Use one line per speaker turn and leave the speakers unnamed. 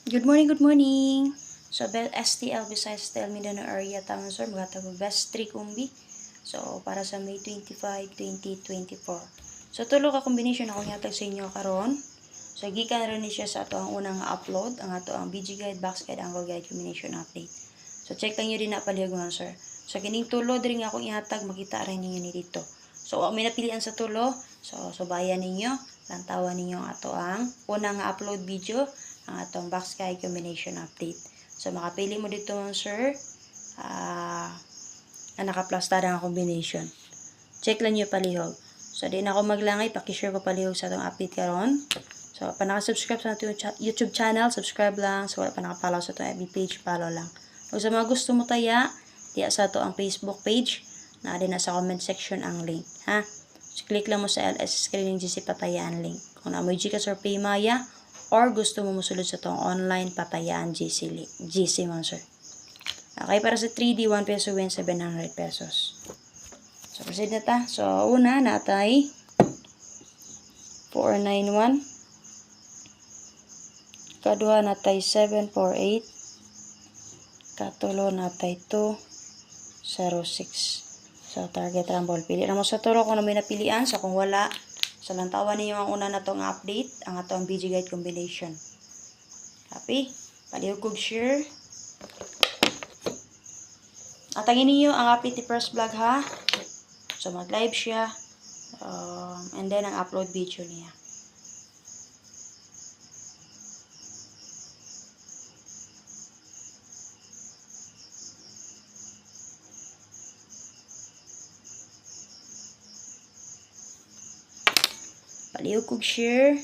Good morning, good morning. So, STL besides STL Mindanao area town sir, maghatag og best 3 kumbi. So, para sa May 25, 2024. So, tulo ka combination akong ihatag sa inyo karon. So, gikan rin ni siya sa ato ang unang upload, ang ato ang BG guide, box guide, angle guide, combination update. So, check lang nyo din na palihaguan sir. So, kining tulo din nga akong ihatag, makita rin ninyo ni dito. So, may napilian sa tulo. So, subayan ninyo, lantawan ninyo ang ato ang unang upload video, ang atong box guide combination update. So, makapili mo dito sir, na nakaplastar ang combination. Check lang nyo palihog. So, di na ako maglangay, pakishare ko palihog sa atong update karon. So, pa nakasubscribe sa atong YouTube channel, subscribe lang. So, wala pa nakapalaw sa atong FB page, follow lang. Kung sa mga gusto mo taya, diya sa ato ang Facebook page, na din na sa comment section ang link, ha? So, click lang mo sa LS Screening GC Patayaan link. Kung na mo GCash or Paymaya, or gusto mo musulod sa itong online Patayaan GC mo, sir. Okay, para sa 3D, 1 peso win, 700 pesos. So, proceed na ta. So, una, natay 491. Kaduha, natay 748. Katulo, natay 206. So, target rumble. Pili na mo sa tulo kung ano may napilian. So, kung wala, sa lantawan ninyo ang una na itong update, ang atong BG guide combination. Copy. Palihog kog share. Atangin ninyo ang update ni first vlog, ha? So, mag-live siya. And then, ang upload video niya. Palihog kog share.